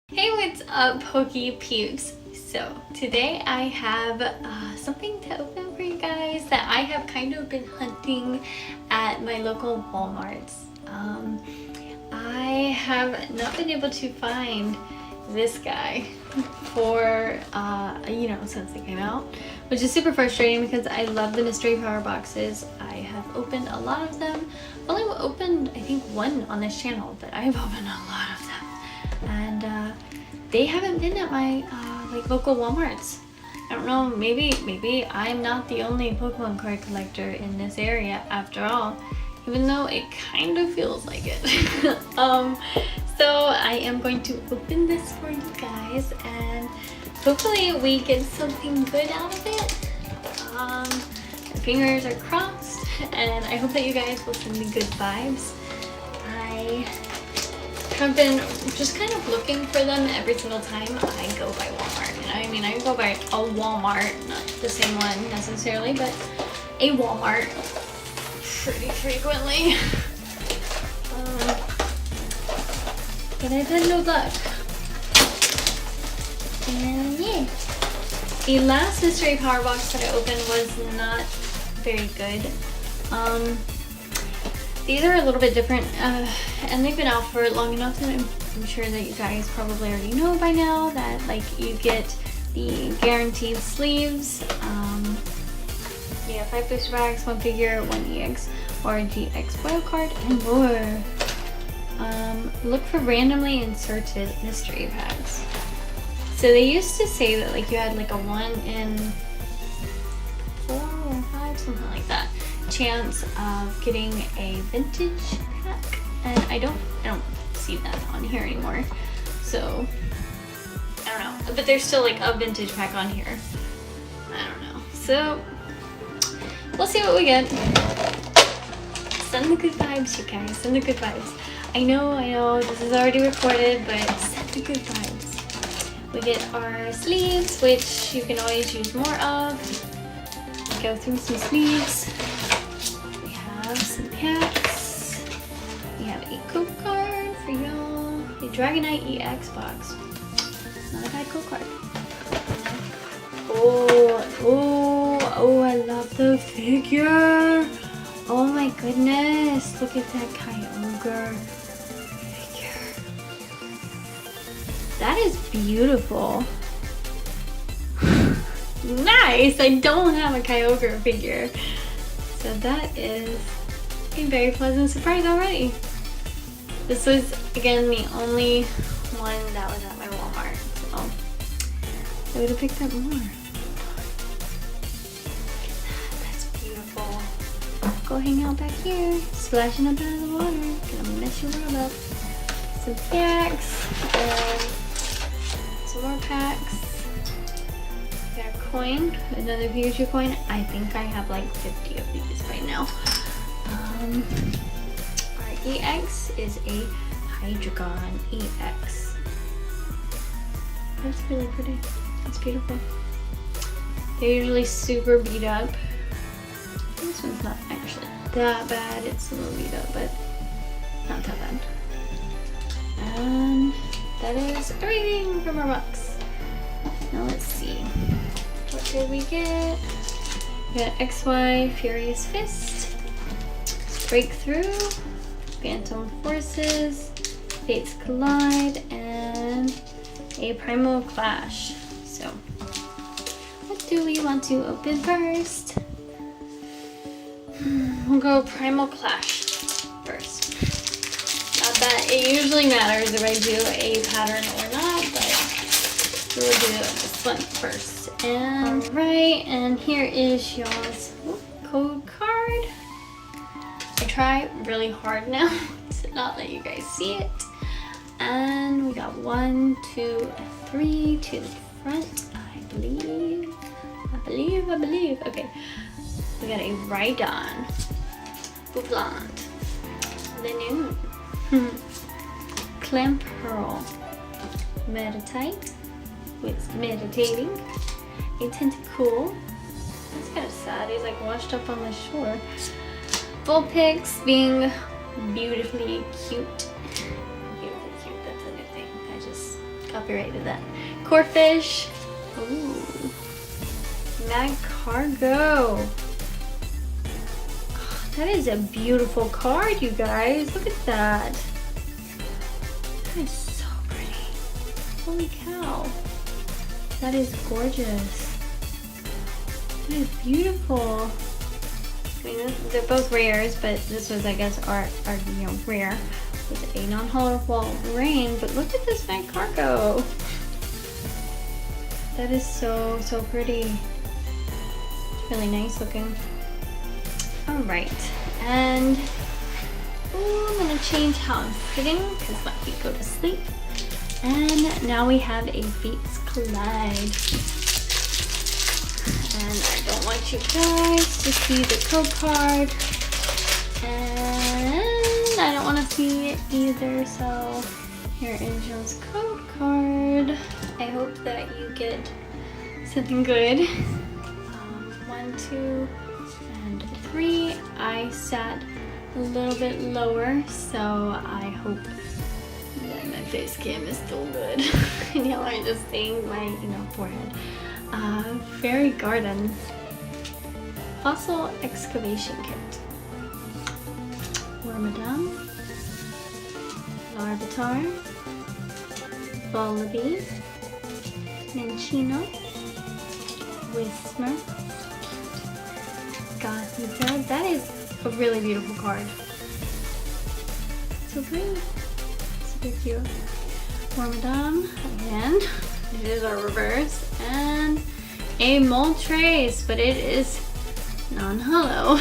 Hey, what's up, Pokey Peeps? So today I have something to open for you guys that I have kind of been hunting at my local Walmarts. I have not been able to find this guy for since they came out, which is super frustrating because I love the mystery power boxes. I have opened a lot of them. I've only opened I think one on this channel, but I've opened a lot of them. And they haven't been at my local Walmarts. I don't know, maybe I'm not the only Pokemon card collector in this area after all, even though it kind of feels like it. So I am going to open this for you guys and hopefully we get something good out of it. My fingers are crossed and I hope that you guys will send me good vibes. I've been just kind of looking for them every single time I go by Walmart. And I mean, I go by a Walmart, not the same one necessarily, but a Walmart pretty frequently. But I've had no luck. And yeah. The last mystery power box that I opened was not very good. These are a little bit different, and they've been out for long enough that I'm sure that you guys probably already know by now that you get the guaranteed sleeves. Yeah, 5 booster packs, 1 figure, 1 EX or GX foil card, and more. Look for randomly inserted mystery packs. So they used to say that you had a 1 in 4 or 5, something like that, chance of getting a vintage pack, and I don't see that on here anymore, so I don't know, but there's still a vintage pack on here. I don't know, so we'll see what we get. Send the good vibes, you guys, send the good vibes. I know this is already recorded, but send the good vibes. We get our sleeves, which you can always use more of. Go through some sleeves. Some packs. We have a code card for y'all. A Dragonite EX box. Not a bad code card. Oh, I love the figure. Oh my goodness. Look at that Kyogre figure. That is beautiful. Nice. I don't have a Kyogre figure. So that is a very pleasant surprise already. This was, again, the only one that was at my Walmart, so I would have picked up more. Look at that, that's beautiful. Go hang out back here, splashing up out of the water. Gonna mess your world up. Some packs, and some more packs. Got a coin, another Pikachu coin. I think I have 50 of these by now. Our EX is a Hydreigon EX. That's really pretty. That's beautiful. They're usually super beat up. This one's not actually that bad. It's a little beat up, but not that bad. And that is everything from our box. Now let's see. What did we get? We got XY Furious Fist, Breakthrough, Phantom Forces, Fates Collide, and a Primal Clash. So, what do we want to open first? We'll go Primal Clash first. Not that it usually matters if I do a pattern or not, but we'll do this one first. And right, and here is y'all's code card. I try really hard now to not let you guys see it. And we got 1, 2, 3 to the front, I believe. Okay, we got a Rhydon, Bouffalant, Linoone, Clamperl, Meditite, with meditating, a Tentacool. That's kind of sad. He's washed up on the shore. Vulpix being beautifully cute. Beautifully cute. That's a new thing. I just copyrighted that. Corfish. Ooh. Mag Cargo. Oh, that is a beautiful card, you guys. Look at that. That is so pretty. Holy cow. That is gorgeous. That is beautiful. I mean, they're both rares, but this was, I guess, our rare with a non-hollow wall rain. But look at this Mag Cargo. That is so pretty. Really nice looking. All right, and I'm gonna change how I'm sitting because my feet go to sleep. And now we have a Fates Collide. And I don't want you guys to see the code card. And I don't want to see it either, so here is your code card. I hope that you get something good. 1, 2, and 3. I sat a little bit lower, so I hope that my face cam is still good. And y'all aren't just seeing my, forehead. Fairy Gardens. Fossil Excavation Kit. Wormadam. Larvitar. Volibee. Minchino. Whismer. Gothita. That is a really beautiful card. So pretty. Super cute. Wormadam again. It is our reverse. And a Moltres, but it is non-hollow.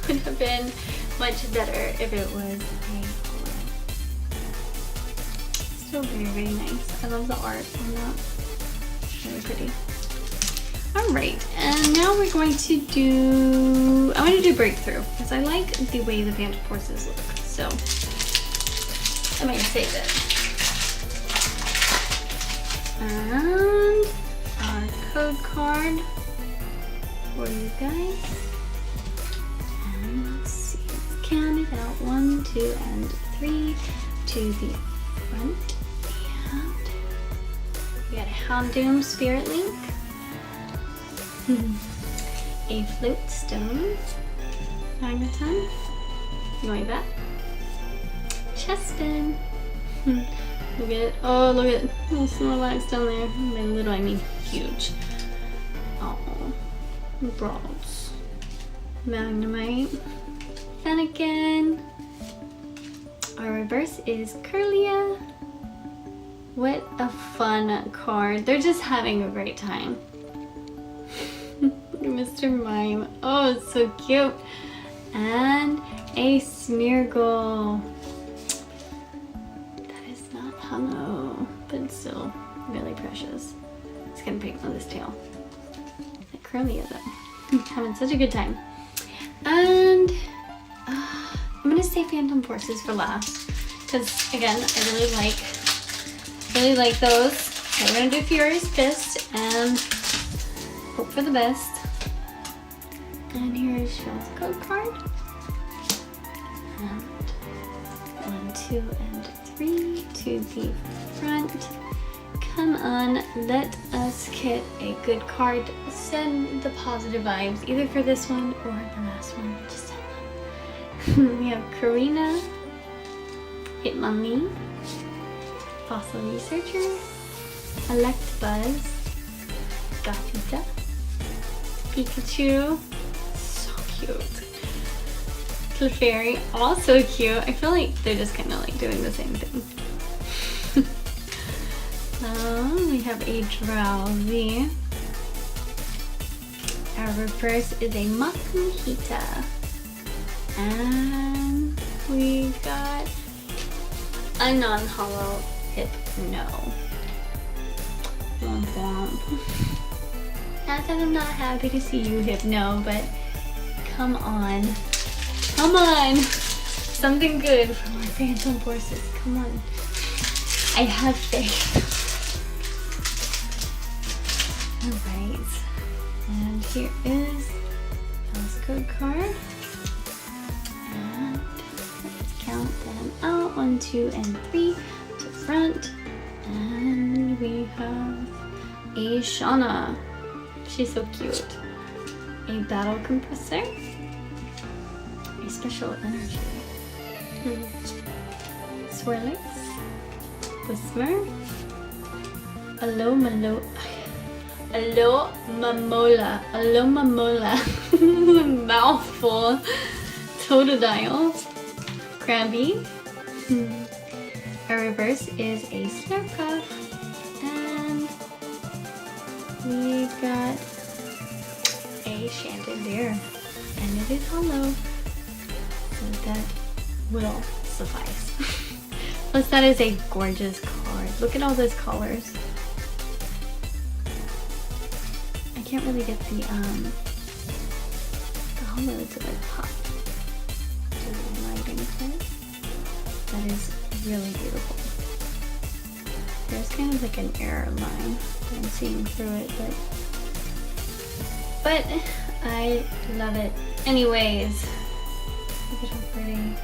Would have been much better if it was a hollow. Still very nice. I love the art on that. Really pretty. Alright, and now we're going to do, I want to do Breakthrough because I like the way the Phantom Forces look, so I'm going to save it. And our code card for you guys. And let's see, let's count it out. 1, 2, and 3 to the front. And we got a Houndoom Spirit Link. A Float Stone, Magneton, Noibat, Chespin. Look at it. Oh, look at little Snorlax down there. By little, I mean huge. Oh, Brawls, Magnemite, Fennekin. Our reverse is Curlia. What a fun card. They're just having a great time. Mr. Mime. Oh, it's so cute. And a Smeargle. That is not hollow, but it's still really precious. It's gonna pick on this tail. Like Curlia though. Having such a good time. And I'm gonna say Phantom Forces for last. Because again, I really like those. So we're gonna do Furious Fist and hope for the best. And here is Shell's code card. And 1, 2, and 3 to the front. Come on, let us get a good card. Send the positive vibes, either for this one or the last one. Just send them. We have Karina, Hitmonlee, Fossil Researcher, Electabuzz, Gothita, Pikachu. Cute. Clefairy, also cute. I feel like they're just kind of like doing the same thing. We have a Drowsy. Our reverse is a Makuhita. And we got a non-hollow Hypno. Womp womp. Not that I'm not happy to see you, Hypno, but come on. Come on! Something good from our Phantom Forces. Come on. I have faith. Alright. And here is Bell's code card. And let's count them out. 1, 2, and 3 to front. And we A Shauna. She's so cute. A battle compressor. A special energy. Swirlix. Whismer. Alomamola. Mouthful. Totodile. Krabby. Our reverse is a Slurpuff. And we've got a Chandelier. And it is hollow. So that will suffice. Plus that is a gorgeous card. Look at all those colors. I can't really get the hollow to like pop to the lighting part. That is really beautiful. There's kind of like an error line that I'm seeing through it, but I love it. Anyways, look at how pretty.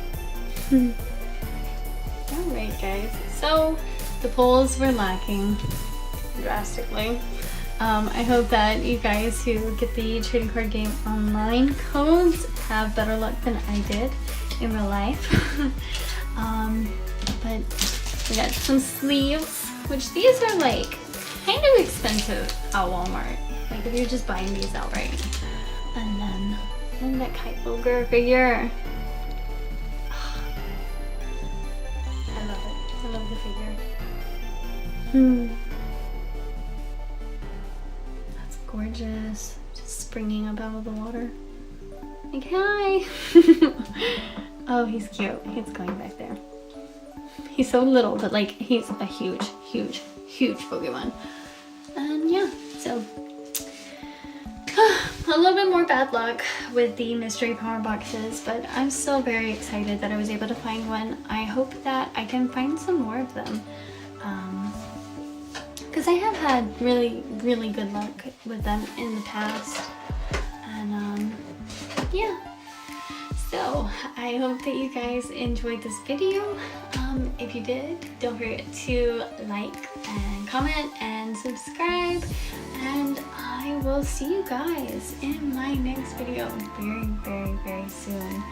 Alright guys, so the polls were lacking drastically. I hope that you guys who get the trading card game online codes have better luck than I did in real life. But we got some sleeves, which these are like kind of expensive at Walmart. Like if you're just buying these outright. And then that Kite Ogre figure. I love it. I love the figure. That's gorgeous. Just springing up out of the water. Like, hi! Oh, he's cute. He's going back there. He's so little, but like, he's a huge, huge, huge Pokemon. And yeah, so a little bit more bad luck with the mystery power boxes, but I'm still very excited that I was able to find one. I hope that I can find some more of them. Because I have had really, really good luck with them in the past. And yeah. So I hope that you guys enjoyed this video. If you did, don't forget to like and comment and subscribe. And I will see you guys in my next video very, very, very soon.